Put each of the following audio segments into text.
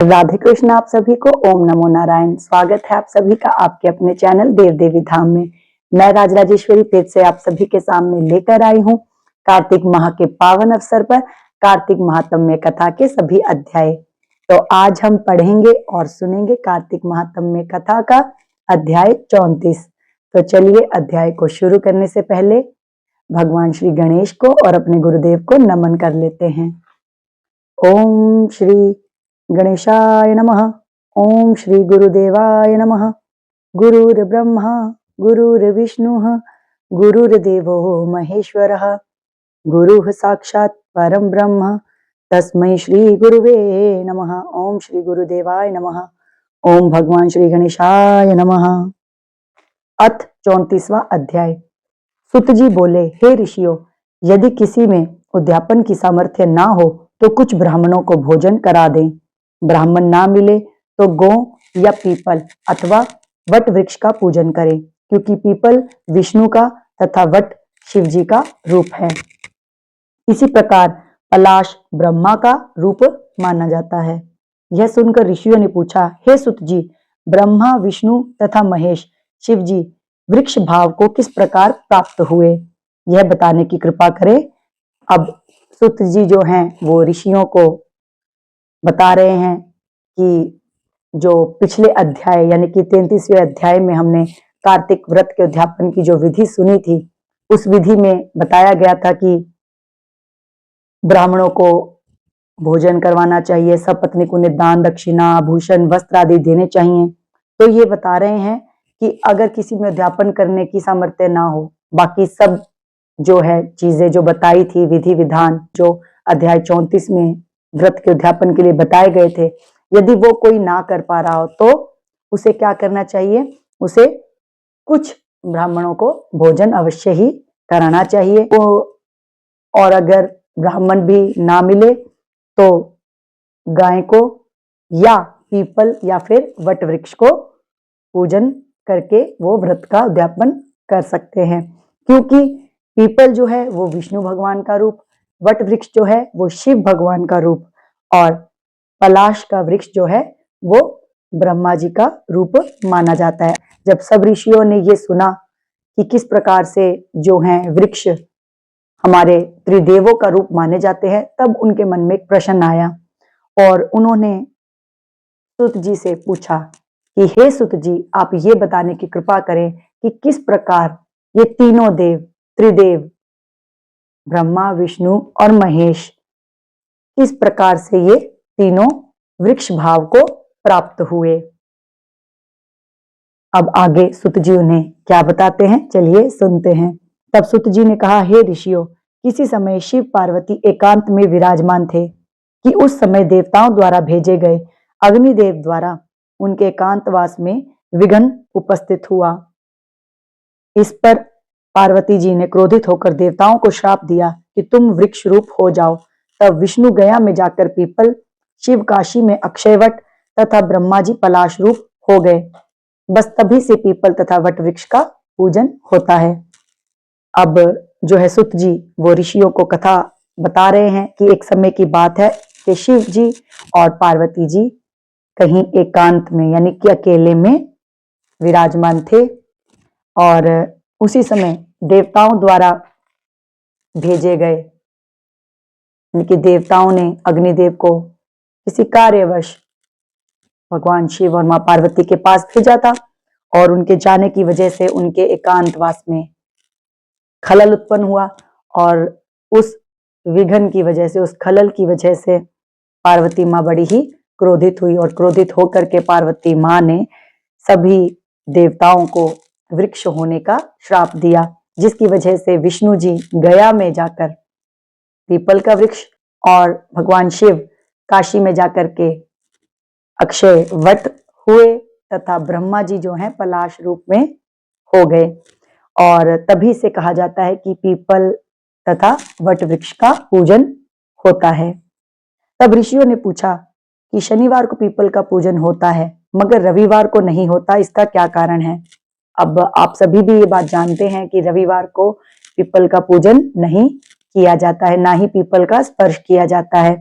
राधे कृष्ण आप सभी को। ओम नमो नारायण। स्वागत है आप सभी का आपके अपने चैनल देव देवी धाम में। मैं राजराजेश्वरी फिर से आप सभी के सामने लेकर आई हूँ कार्तिक माह के पावन अवसर पर कार्तिक महात्म्य कथा के सभी अध्याय। तो आज हम पढ़ेंगे और सुनेंगे कार्तिक महात्म्य कथा का अध्याय 34। तो चलिए अध्याय को शुरू करने से पहले भगवान श्री गणेश को और अपने गुरुदेव को नमन कर लेते हैं। ओम श्री गणेशाय नमः। ओम श्री गुरुदेवाय नमः। गुरुर्ब्रह्मा गुरुर्विष्णुः गुरुर्देवो महेश्वरः गुरुः साक्षात् परं ब्रह्म तस्मै श्री गुरुवे नमः। ओम श्री गुरुदेवाय नमः। ओम भगवान श्री गणेशाय नमः। अथ 34वां अध्याय। सुत जी बोले, हे ऋषियों, यदि किसी में उद्यापन की सामर्थ्य ना हो तो कुछ ब्राह्मणों को भोजन करा दें। ब्राह्मण ना मिले तो गौ या पीपल अथवा वट वृक्ष का पूजन करें, क्योंकि पीपल विष्णु का तथा वट शिव जी का रूप है। इसी प्रकार पलाश ब्रह्मा का रूप माना जाता है। यह सुनकर ऋषियों ने पूछा, हे सुत जी, ब्रह्मा विष्णु तथा महेश शिव जी वृक्ष भाव को किस प्रकार प्राप्त हुए, यह बताने की कृपा करें। अब सुत जी जो हैं वो ऋषियों को बता रहे हैं कि जो पिछले अध्याय यानी कि 33वें अध्याय में हमने कार्तिक व्रत के उद्यापन की जो विधि सुनी थी, उस विधि में बताया गया था कि ब्राह्मणों को भोजन करवाना चाहिए, सपत्नी को दान दक्षिणा आभूषण वस्त्र आदि देने चाहिए। तो ये बता रहे हैं कि अगर किसी में उद्यापन करने की सामर्थ्य ना हो, बाकी सब जो है चीजें जो बताई थी, विधि विधान जो अध्याय 34 में व्रत के उद्यापन के लिए बताए गए थे, यदि वो कोई ना कर पा रहा हो तो उसे क्या करना चाहिए, उसे कुछ ब्राह्मणों को भोजन अवश्य ही कराना चाहिए। और अगर ब्राह्मण भी ना मिले तो गाय को या पीपल या फिर वट वृक्ष को पूजन करके वो व्रत का उद्यापन कर सकते हैं, क्योंकि पीपल जो है वो विष्णु भगवान का रूप, वट वृक्ष जो है वो शिव भगवान का रूप, और पलाश का वृक्ष जो है वो ब्रह्मा जी का रूप माना जाता है। जब सब ऋषियों ने ये सुना कि किस प्रकार से जो हैं वृक्ष हमारे त्रिदेवों का रूप माने जाते हैं, तब उनके मन में एक प्रश्न आया और उन्होंने सुत जी से पूछा कि हे सुत जी, आप ये बताने की कृपा करें कि किस प्रकार ये तीनों देव त्रिदेव ब्रह्मा विष्णु और महेश किस प्रकार से ये तीनों वृक्ष भाव को प्राप्त हुए। अब आगे सुत जी उन्हें क्या बताते हैं, चलिए सुनते हैं। तब सुत जी ने कहा, हे ऋषियों, किसी समय शिव पार्वती एकांत में विराजमान थे कि उस समय देवताओं द्वारा भेजे गए अग्निदेव द्वारा उनके एकांतवास में विघ्न उपस्थित हुआ। इस पर पार्वती जी ने क्रोधित होकर देवताओं को श्राप दिया कि तुम वृक्ष रूप हो जाओ। तब विष्णु गया में जाकर पीपल, शिव काशी में अक्षयवट तथा ब्रह्मा जी पलाश रूप हो गए। बस तभी से पीपल तथा वट वृक्ष का पूजन होता है। अब जो है सुत जी वो ऋषियों को कथा बता रहे हैं कि एक समय की बात है कि शिव जी और पार्वती जी कहीं एकांत में यानी कि अकेले में विराजमान थे, और उसी समय देवताओं द्वारा भेजे गए यानी कि देवताओं ने अग्निदेव को किसी कार्यवश भगवान शिव और मां पार्वती के पास भेजा था, और उनके जाने की वजह से उनके एकांतवास में खलल उत्पन्न हुआ, और उस विघ्न की वजह से, उस खलल की वजह से पार्वती मां बड़ी ही क्रोधित हुई, और क्रोधित होकर के पार्वती मां ने सभी देवताओं को वृक्ष होने का श्राप दिया, जिसकी वजह से विष्णु जी गया में जाकर पीपल का वृक्ष और भगवान शिव काशी में जाकर के अक्षय वट हुए तथा ब्रह्मा जी जो हैं पलाश रूप में हो गए। और तभी से कहा जाता है कि पीपल तथा वट वृक्ष का पूजन होता है। तब ऋषियों ने पूछा कि शनिवार को पीपल का पूजन होता है मगर रविवार को नहीं होता, इसका क्या कारण है। अब आप सभी भी ये बात जानते हैं कि रविवार को पीपल का पूजन नहीं किया जाता है, ना ही पीपल का स्पर्श किया जाता है।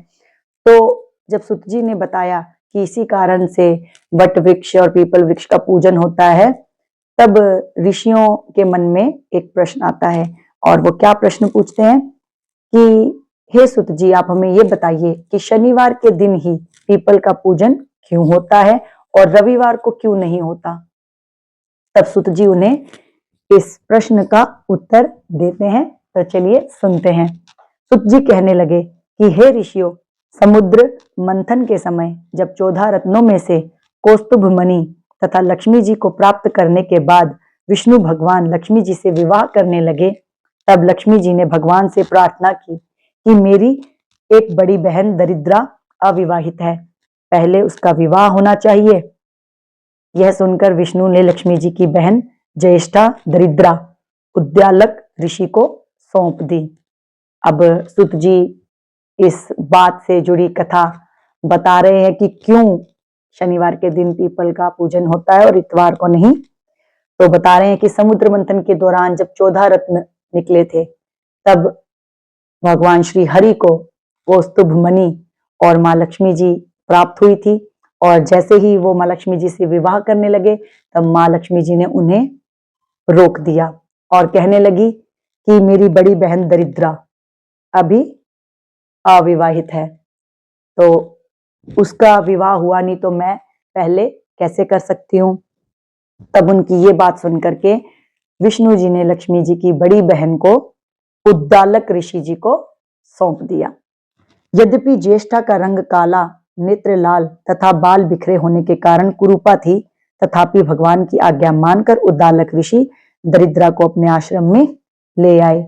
तो जब सुत जी ने बताया कि इसी कारण से वट वृक्ष और पीपल वृक्ष का पूजन होता है, तब ऋषियों के मन में एक प्रश्न आता है और वो क्या प्रश्न पूछते हैं कि हे सुत जी, आप हमें ये बताइए कि शनिवार के दिन ही पीपल का पूजन क्यों होता है और रविवार को क्यों नहीं होता। तब सुत जी उन्हें इस प्रश्न का उत्तर देते हैं। तो चलिए सुनते हैं। सुत जी कहने लगे कि हे ऋषियों, समुद्र मंथन के समय जब 14 रत्नों में से कौस्तुभ मणि तथा लक्ष्मी जी को प्राप्त करने के बाद विष्णु भगवान लक्ष्मी जी से विवाह करने लगे, तब लक्ष्मी जी ने भगवान से प्रार्थना की कि मेरी एक बड़ी बहन दरिद्रा अविवाहित है, पहले उसका विवाह होना चाहिए। यह सुनकर विष्णु ने लक्ष्मी जी की बहन ज्येष्ठा दरिद्रा उद्दालक ऋषि को सौंप दी। अब सुत जी इस बात से जुड़ी कथा बता रहे हैं कि क्यों शनिवार के दिन पीपल का पूजन होता है और इतवार को नहीं। तो बता रहे हैं कि समुद्र मंथन के दौरान जब 14 रत्न निकले थे, तब भगवान श्री हरि को कौस्तुभ मणि और माँ लक्ष्मी जी प्राप्त हुई थी, और जैसे ही वो माँ लक्ष्मी जी से विवाह करने लगे, तब माँ लक्ष्मी जी ने उन्हें रोक दिया और कहने लगी कि मेरी बड़ी बहन दरिद्रा अभी अविवाहित है, तो उसका विवाह हुआ नहीं तो मैं पहले कैसे कर सकती हूँ। तब उनकी ये बात सुनकर के विष्णु जी ने लक्ष्मी जी की बड़ी बहन को उद्दालक ऋषि जी को सौंप दिया। यद्यपि ज्येष्ठा का रंग काला, नेत्र लाल तथा बाल बिखरे होने के कारण कुरूपा थी, तथापि भगवान की आज्ञा मानकर उद्दालक ऋषि दरिद्रा को अपने आश्रम में ले आए।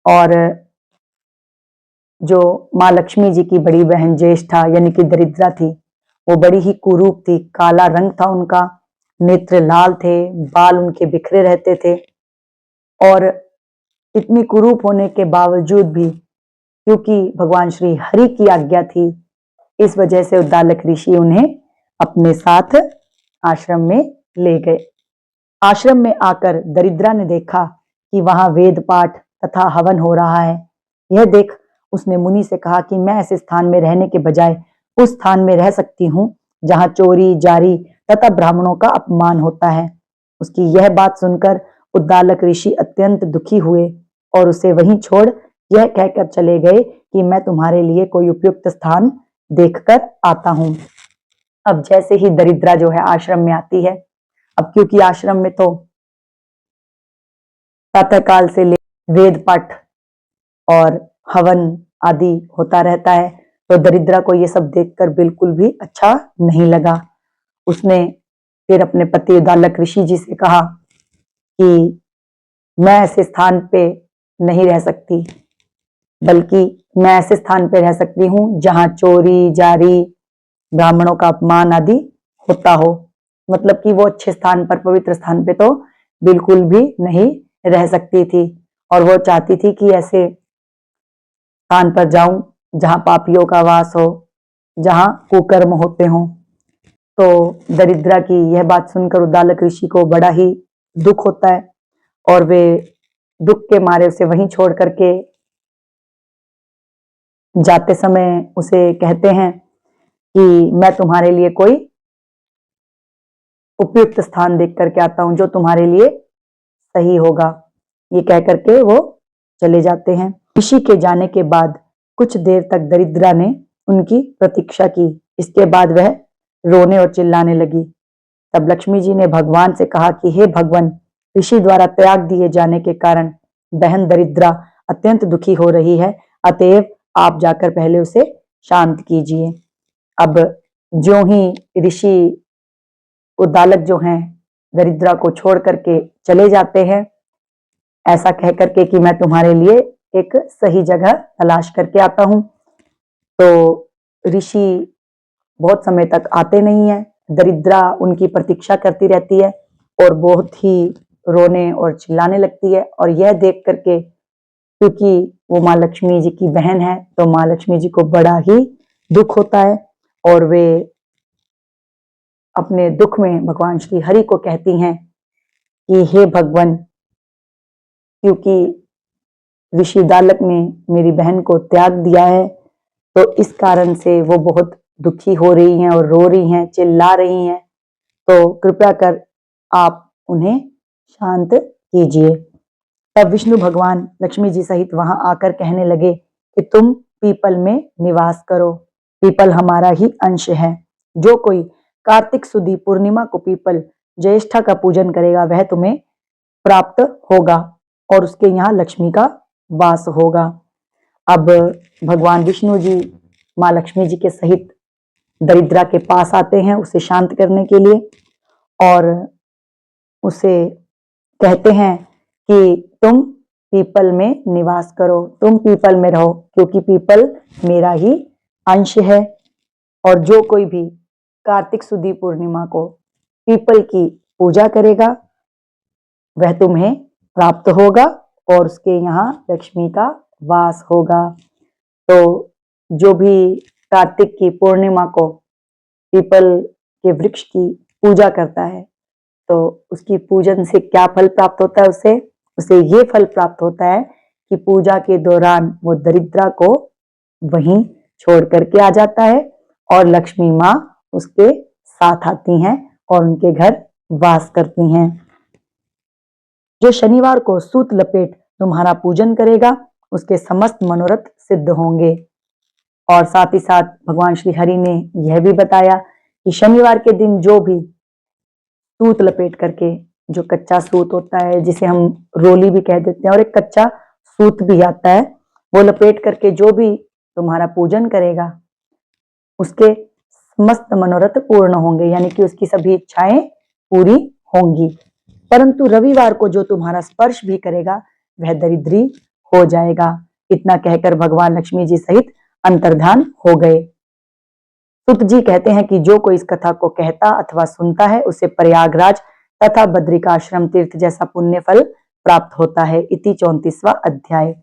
और जो माँ लक्ष्मी जी की बड़ी बहन ज्येष्ठा यानी कि दरिद्रा थी, वो बड़ी ही कुरूप थी, काला रंग था उनका, नेत्र लाल थे, बाल उनके बिखरे रहते थे, और इतनी कुरूप होने के बावजूद भी क्योंकि भगवान श्री हरि की आज्ञा थी, इस वजह से उद्दालक ऋषि उन्हें अपने साथ आश्रम में ले गए। आश्रम में आकर दरिद्रा ने देखा कि वहां वेद पाठ तथा हवन हो रहा है। यह देख उसने मुनि से कहा कि मैं ऐसे स्थान में रहने के बजाय उस स्थान में रह सकती हूँ जहां चोरी जारी तथा ब्राह्मणों का अपमान होता है। उसकी यह बात सुनकर उद्दालक ऋषि अत्यंत दुखी हुए और उसे वहीं छोड़ यह कहकर चले गए कि मैं तुम्हारे लिए कोई उपयुक्त स्थान देखकर आता हूं। अब जैसे ही दरिद्रा जो है आश्रम में आती है, अब क्योंकि आश्रम में तो प्रातःकाल से ले वेद पाठ और हवन आदि होता रहता है, तो दरिद्रा को ये सब देखकर बिल्कुल भी अच्छा नहीं लगा। उसने फिर अपने पति उद्दालक ऋषि जी से कहा कि मैं ऐसे स्थान पे नहीं रह सकती, बल्कि मैं ऐसे स्थान पे रह सकती हूँ जहां चोरी जारी, ब्राह्मणों का अपमान आदि होता हो। मतलब कि वो अच्छे स्थान पर, पवित्र स्थान पे तो बिल्कुल भी नहीं रह सकती थी, और वो चाहती थी कि ऐसे स्थान पर जाऊं जहां पापियों का वास हो, जहां कुकर्म होते हों। तो दरिद्रा की यह बात सुनकर उद्दालक ऋषि को बड़ा ही दुख होता है, और वे दुख के मारे उसे वहीं छोड़ करके जाते समय उसे कहते हैं कि मैं तुम्हारे लिए कोई उपयुक्त स्थान देख करके आता हूं जो तुम्हारे लिए सही होगा। ये कह करके वो चले जाते हैं। ऋषि के जाने के बाद कुछ देर तक दरिद्रा ने उनकी प्रतीक्षा की। इसके बाद वह रोने और चिल्लाने लगी। तब लक्ष्मी जी ने भगवान से कहा कि हे भगवान, ऋषि द्वारा त्याग दिए जाने के कारण बहन दरिद्रा अत्यंत दुखी हो रही है, अतएव आप जाकर पहले उसे शांत कीजिए। अब ज्यों ही ऋषि उद्दालक जो हैं दरिद्रा को छोड़ करके चले जाते हैं, ऐसा कह करके कि मैं तुम्हारे लिए एक सही जगह तलाश करके आता हूं। तो ऋषि बहुत समय तक आते नहीं है, दरिद्रा उनकी प्रतीक्षा करती रहती है और बहुत ही रोने और चिल्लाने लगती है। और यह देख करके, क्योंकि वो माँ लक्ष्मी जी की बहन है, तो माँ लक्ष्मी जी को बड़ा ही दुख होता है, और वे अपने दुख में भगवान श्री हरि को कहती हैं कि हे भगवान, क्योंकि ऋषि उद्दालक ने मेरी बहन को त्याग दिया है, तो इस कारण से वो बहुत दुखी हो रही हैं और रो रही हैं, चिल्ला रही हैं, तो कृपया कर आप उन्हें शांत कीजिए। तब विष्णु भगवान लक्ष्मी जी सहित वहां आकर कहने लगे कि तुम पीपल में निवास करो, पीपल हमारा ही अंश है। जो कोई कार्तिक सुदी पूर्णिमा को पीपल ज्येष्ठा का पूजन करेगा वह तुम्हें प्राप्त होगा और उसके यहाँ लक्ष्मी का वास होगा। अब भगवान विष्णु जी माँ लक्ष्मी जी के सहित दरिद्रा के पास आते हैं उसे शांत करने के लिए और उसे कहते हैं कि तुम पीपल में निवास करो, तुम पीपल में रहो, क्योंकि पीपल मेरा ही अंश है और जो कोई भी कार्तिक सुदी पूर्णिमा को पीपल की पूजा करेगा वह तुम्हें प्राप्त होगा और उसके यहाँ लक्ष्मी का वास होगा। तो जो भी कार्तिक की पूर्णिमा को पीपल के वृक्ष की पूजा करता है तो उसकी पूजन से क्या फल प्राप्त होता है, उसे ये फल प्राप्त होता है कि पूजा के दौरान वो दरिद्रा को वहीं छोड़ करके आ जाता है और लक्ष्मी माँ उसके साथ आती हैं और उनके घर वास करती हैं। जो शनिवार को सूत लपेट तुम्हारा पूजन करेगा उसके समस्त मनोरथ सिद्ध होंगे। और साथ ही साथ भगवान श्री हरि ने यह भी बताया कि शनिवार के दिन जो भी सूत लपेट करके, जो कच्चा सूत होता है जिसे हम रोली भी कह देते हैं और एक कच्चा सूत भी आता है, वो लपेट करके जो भी तुम्हारा पूजन करेगा उसके समस्त मनोरथ पूर्ण होंगे, यानी कि उसकी सभी इच्छाएं पूरी होंगी। परंतु रविवार को जो तुम्हारा स्पर्श भी करेगा वह दरिद्री हो जाएगा। इतना कहकर भगवान लक्ष्मी जी सहित अंतर्धान हो गए। सुत जी कहते हैं कि जो कोई इस कथा को कहता अथवा सुनता है उसे प्रयागराज तथा बद्रिकाश्रम तीर्थ जैसा पुण्य फल प्राप्त होता है। इति 34वां अध्याय।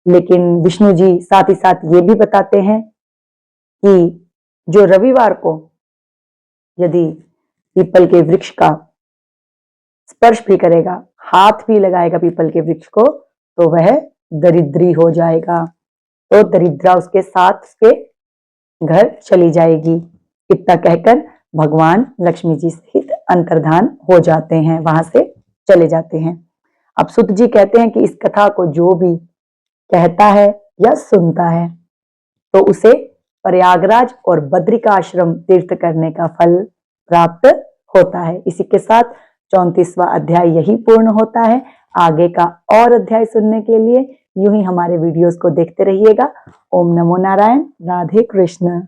लेकिन विष्णु जी साथ ही साथ ये भी बताते हैं कि जो रविवार को यदि पीपल के वृक्ष का स्पर्श भी करेगा, हाथ भी लगाएगा पीपल के वृक्ष को, तो वह दरिद्री हो जाएगा, तो दरिद्रा उसके साथ उसके घर चली जाएगी। इतना कहकर भगवान लक्ष्मी जी सहित अंतर्धान हो जाते हैं, वहां से चले जाते हैं। अब सुत जी कहते हैं कि इस कथा को जो भी कहता है या सुनता है तो उसे प्रयागराज और बद्रिकाश्रम तीर्थ करने का फल प्राप्त होता है। इसी के साथ 34वां अध्याय यही पूर्ण होता है। आगे का और अध्याय सुनने के लिए यूं ही हमारे वीडियोस को देखते रहिएगा। ओम नमो नारायण, राधे कृष्ण।